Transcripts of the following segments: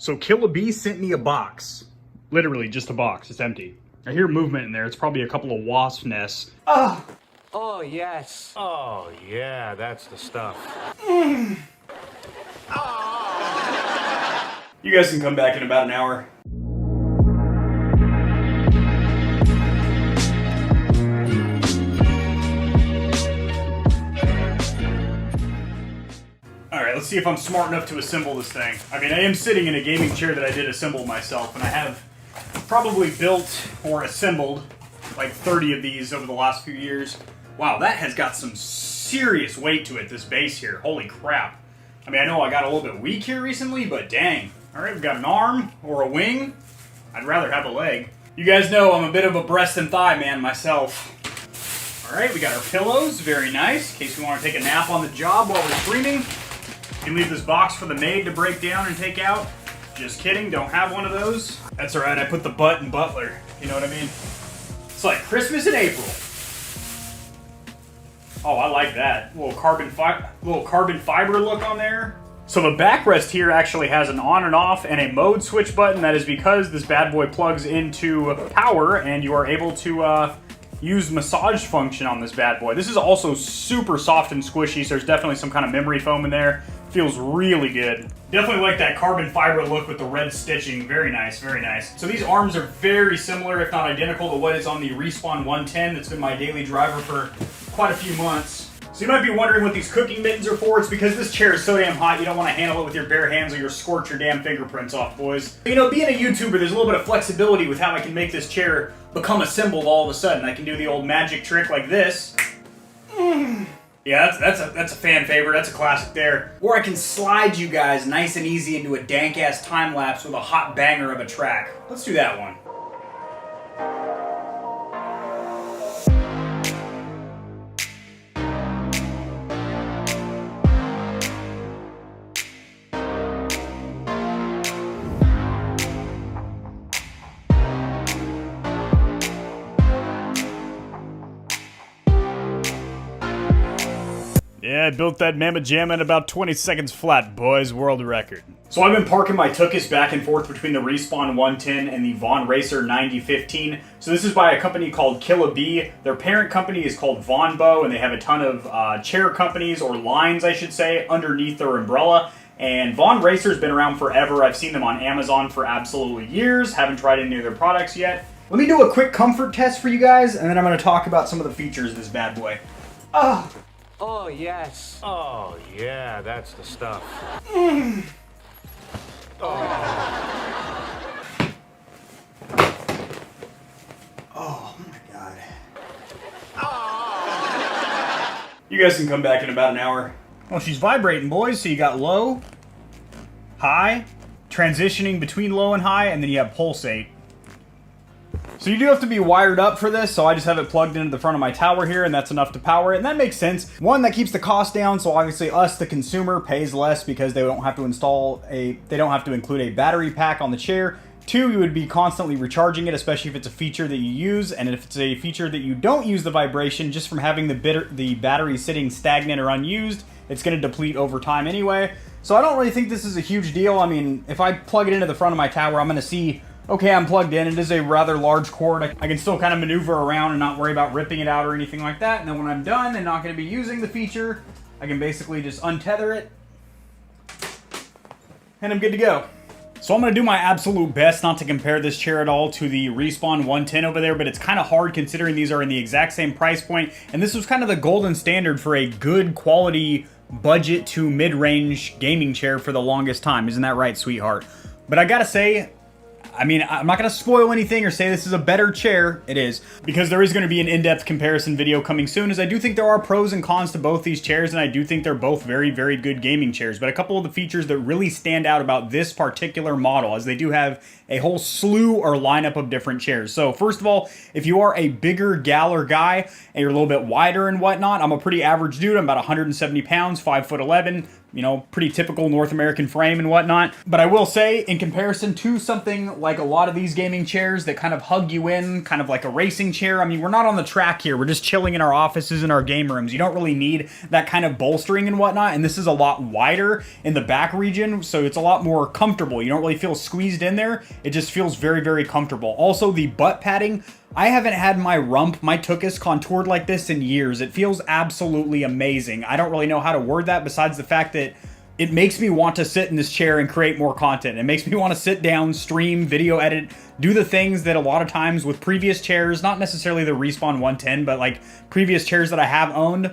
So KILLABEE sent me a box. Literally just a box. It's empty. I hear movement in there. It's probably a couple of wasp nests. Ah! Oh, yes. Oh, yeah, that's the stuff. You guys can come back in about an hour. Alright, let's see if I'm smart enough to assemble this thing. I mean, I am sitting in a gaming chair that I did assemble myself, and I have probably built or assembled like 30 of these over the last few years. Wow, that has got some serious weight to it, this base here. Holy crap. I mean, I know I got a little bit weak here recently, but dang. Alright, we've got an arm or a wing. I'd rather have a leg. You guys know I'm a bit of a breast and thigh man myself. Alright, we got our pillows. Very nice. In case we want to take a nap on the job while we're streaming. You can leave this box for the maid to break down and take out. Just kidding, don't have one of those. That's alright, I put the butt in Butler. You know what I mean? It's like Christmas in April. Oh, I like that. Little carbon fiber look on there. So the backrest here actually has an on and off and a mode switch button. That is because this bad boy plugs into power and you are able to use massage function on this bad boy. This is also super soft and squishy, so there's definitely some kind of memory foam in there. Feels really good. Definitely like that carbon fiber look with the red stitching. Very nice, very nice. So these arms are very similar, if not identical, to what is on the Respawn 110. That's been my daily driver for quite a few months. So you might be wondering what these cooking mittens are for. It's because this chair is so damn hot, you don't want to handle it with your bare hands or you'll scorch your damn fingerprints off, boys. You know, being a YouTuber, there's a little bit of flexibility with how I can make this chair become assembled all of a sudden. I can do the old magic trick like this. Yeah, that's a fan favorite. That's a classic there. Or I can slide you guys nice and easy into a dank-ass time-lapse with a hot banger of a track. Let's do that one. Yeah, I built that mamma jamma in about 20 seconds flat, boys. World record. So I've been parking my Tookus back and forth between the Respawn 110 and the Von Racer 9015. So this is by a company called KILLABEE. Their parent company is called Vonbo, and they have a ton of chair companies, or lines, I should say, underneath their umbrella. And Von Racer's been around forever. I've seen them on Amazon for absolutely years. Haven't tried any of their products yet. Let me do a quick comfort test for you guys, and then I'm going to talk about some of the features of this bad boy. Oh, yes. Oh, yeah, that's the stuff. Oh my god. You guys can come back in about an hour. Well, she's vibrating, boys, so you got low, high, transitioning between low and high, and then you have pulsate. So you do have to be wired up for this, so I just have it plugged into the front of my tower here, and that's enough to power it, and that makes sense. One, that keeps the cost down, so obviously us, the consumer, pays less because they don't have to include a battery pack on the chair. Two, you would be constantly recharging it, especially if it's a feature that you use, and if it's a feature that you don't use the vibration, just from having the battery sitting stagnant or unused, it's going to deplete over time anyway. So I don't really think this is a huge deal. I mean, if I plug it into the front of my tower, I'm going to see, okay, I'm plugged in. It is a rather large cord. I can still kind of maneuver around and not worry about ripping it out or anything like that. And then when I'm done and not going to be using the feature, I can basically just untether it, and I'm good to go. So I'm going to do my absolute best not to compare this chair at all to the Respawn 110 over there, but it's kind of hard considering these are in the exact same price point, and this was kind of the golden standard for a good quality budget to mid-range gaming chair for the longest time. Isn't that right, sweetheart? But I gotta say, I mean, I'm not going to spoil anything or say this is a better chair. It is, because there is going to be an in-depth comparison video coming soon, as I do think there are pros and cons to both these chairs, and I do think they're both very, very good gaming chairs. But a couple of the features that really stand out about this particular model, as they do have a whole slew or lineup of different chairs. So first of all, if you are a bigger gal or guy, and you're a little bit wider and whatnot, I'm a pretty average dude. I'm about 170 pounds, 5'11", you know, pretty typical North American frame and whatnot. But I will say, in comparison to something like a lot of these gaming chairs that kind of hug you in, kind of like a racing chair, I mean, we're not on the track here. We're just chilling in our offices and our game rooms. You don't really need that kind of bolstering and whatnot. And this is a lot wider in the back region, so it's a lot more comfortable. You don't really feel squeezed in there. It just feels very, very comfortable. Also, the butt padding, I haven't had my rump, my tuchus contoured like this in years. It feels absolutely amazing. I don't really know how to word that besides the fact that it makes me want to sit in this chair and create more content. It makes me want to sit down, stream, video edit, do the things that a lot of times with previous chairs, not necessarily the Respawn 110, but like previous chairs that I have owned,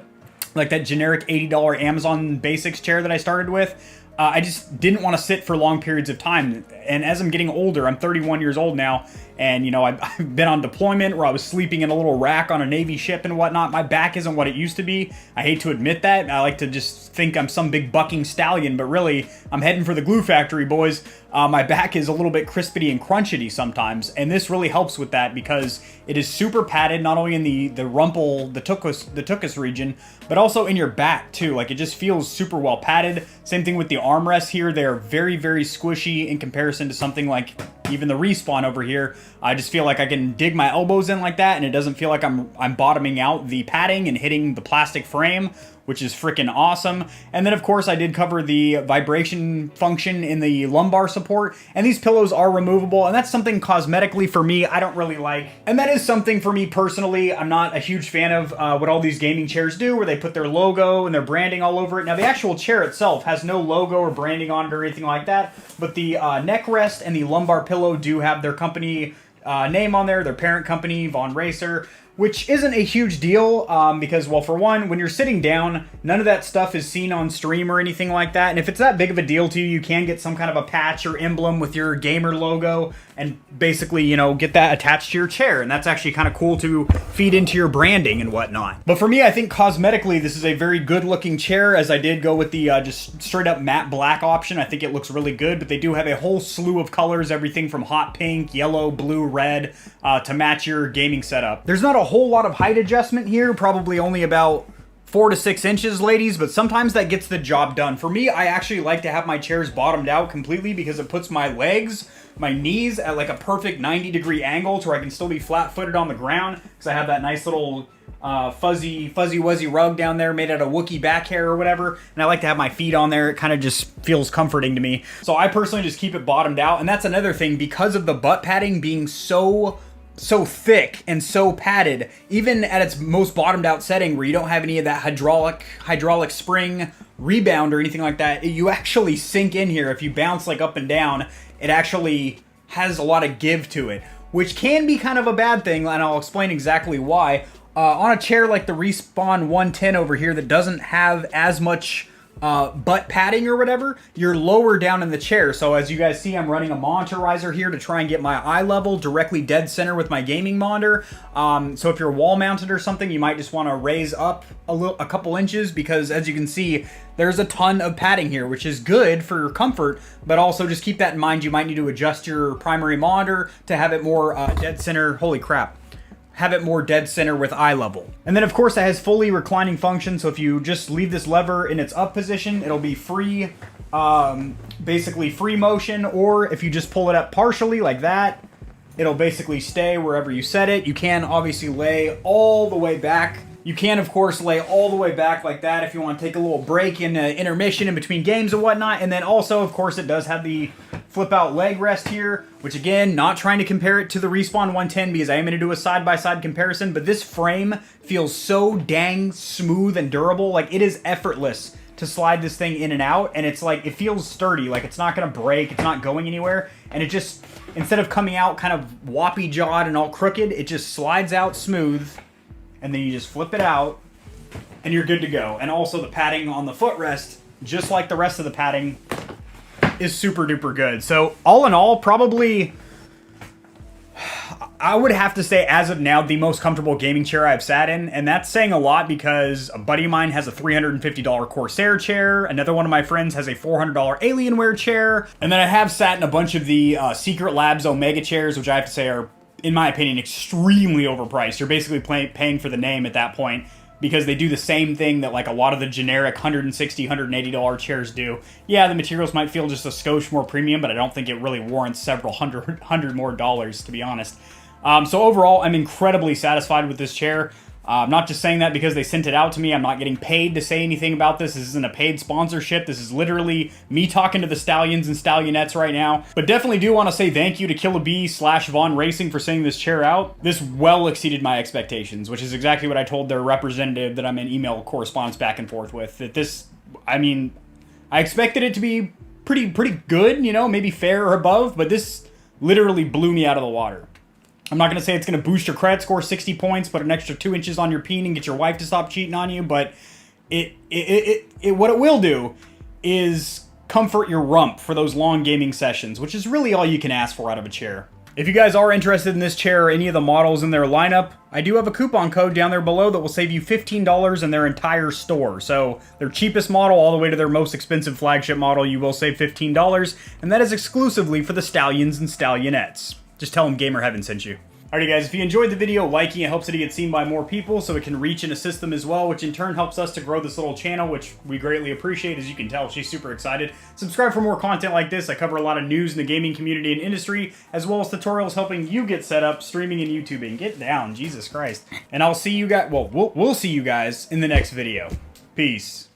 like that generic $80 Amazon Basics chair that I started with, I just didn't want to sit for long periods of time. And as I'm getting older, I'm 31 years old now, and, you know, I've been on deployment where I was sleeping in a little rack on a Navy ship and whatnot. My back isn't what it used to be. I hate to admit that. I like to just think I'm some big bucking stallion, but really, I'm heading for the glue factory, boys. My back is a little bit crispity and crunchity sometimes, and this really helps with that because it is super padded, not only in the rumple, the tuchus region, but also in your back too. Like, it just feels super well padded. Same thing with the armrests here. They're very, very squishy in comparison to something like even the Respawn over here. I just feel like I can dig my elbows in like that, and it doesn't feel like I'm bottoming out the padding and hitting the plastic frame, which is freaking awesome. And then, of course, I did cover the vibration function in the lumbar support, and these pillows are removable, and that's something cosmetically for me I don't really like. And that is something for me personally I'm not a huge fan of what all these gaming chairs do, where they put their logo and their branding all over it. Now, the actual chair itself has no logo or branding on it or anything like that, but the neck rest and the lumbar pillow do have their company name on there, their parent company, Von Racer, which isn't a huge deal because, well, for one, when you're sitting down, none of that stuff is seen on stream or anything like that. And if it's that big of a deal to you, you can get some kind of a patch or emblem with your gamer logo and basically, you know, get that attached to your chair. And that's actually kind of cool to feed into your branding and whatnot. But for me, I think cosmetically, this is a very good looking chair, as I did go with the just straight up matte black option. I think it looks really good, but they do have a whole slew of colors, everything from hot pink, yellow, blue, red, to match your gaming setup. There's not a whole lot of height adjustment here, probably only about 4 to 6 inches, ladies, but sometimes that gets the job done. For me, I actually like to have my chairs bottomed out completely because it puts my legs, my knees at like a perfect 90-degree angle to where I can still be flat-footed on the ground because I have that nice little fuzzy wuzzy rug down there made out of Wookiee back hair or whatever, and I like to have my feet on there. It kind of just feels comforting to me. So I personally just keep it bottomed out, and that's another thing, because of the butt padding being so thick and so padded, even at its most bottomed out setting where you don't have any of that hydraulic spring rebound or anything like that, you actually sink in here. If you bounce like up and down, it actually has a lot of give to it, which can be kind of a bad thing, and I'll explain exactly why. On a chair like the Respawn 110 over here that doesn't have as much butt padding or whatever, you're lower down in the chair. So as you guys see, I'm running a monitorizer here to try and get my eye level directly dead center with my gaming monitor. So if you're wall mounted or something, you might just want to raise up a couple inches, because as you can see, there's a ton of padding here, which is good for your comfort, but also just keep that in mind. You might need to adjust your primary monitor to have it more dead center. Holy crap. Have it more dead center with eye level. And then of course it has fully reclining function, so if you just leave this lever in its up position, it'll be free, basically free motion, or if you just pull it up partially like that, it'll basically stay wherever you set it. You can obviously lay all the way back. You can, of course, lay all the way back like that if you want to take a little break in intermission in between games and whatnot. And then also, of course, it does have the flip-out leg rest here, which, again, not trying to compare it to the Respawn 110 because I am going to do a side-by-side comparison, but this frame feels so dang smooth and durable. Like, it is effortless to slide this thing in and out, and it's like, it feels sturdy. Like, it's not going to break, it's not going anywhere, and it just, instead of coming out kind of whoppy-jawed and all crooked, it just slides out smooth, and then you just flip it out, and you're good to go. And also the padding on the footrest, just like the rest of the padding, is super duper good. So all in all, probably, I would have to say, as of now, the most comfortable gaming chair I've sat in. And that's saying a lot because a buddy of mine has a $350 Corsair chair. Another one of my friends has a $400 Alienware chair. And then I have sat in a bunch of the Secret Labs Omega chairs, which I have to say are, in my opinion, extremely overpriced. You're basically paying for the name at that point, because they do the same thing that like a lot of the generic $160, $180 chairs do. Yeah, the materials might feel just a skosh more premium, but I don't think it really warrants several hundred more dollars, to be honest. So overall, I'm incredibly satisfied with this chair. I'm not just saying that because they sent it out to me. I'm not getting paid to say anything about this. This isn't a paid sponsorship. This is literally me talking to the stallions and stallionettes right now. But definitely do want to say thank you to KILLABEE/Vaughn Racing for sending this chair out. This well exceeded my expectations, which is exactly what I told their representative that I'm in email correspondence back and forth with. That this, I mean, I expected it to be pretty good, you know, maybe fair or above, but this literally blew me out of the water. I'm not going to say it's going to boost your credit score 60 points, put an extra 2 inches on your peen and get your wife to stop cheating on you, but what it will do is comfort your rump for those long gaming sessions, which is really all you can ask for out of a chair. If you guys are interested in this chair or any of the models in their lineup, I do have a coupon code down there below that will save you $15 in their entire store. So their cheapest model all the way to their most expensive flagship model, you will save $15, and that is exclusively for the stallions and stallionettes. Just tell them Gamer Heaven sent you. Alrighty guys, if you enjoyed the video, liking it helps it to get seen by more people so it can reach and assist them as well, which in turn helps us to grow this little channel, which we greatly appreciate. As you can tell, she's super excited. Subscribe for more content like this. I cover a lot of news in the gaming community and industry, as well as tutorials helping you get set up, streaming and YouTubing. Get down, Jesus Christ. And I'll see you guys, well, we'll see you guys in the next video. Peace.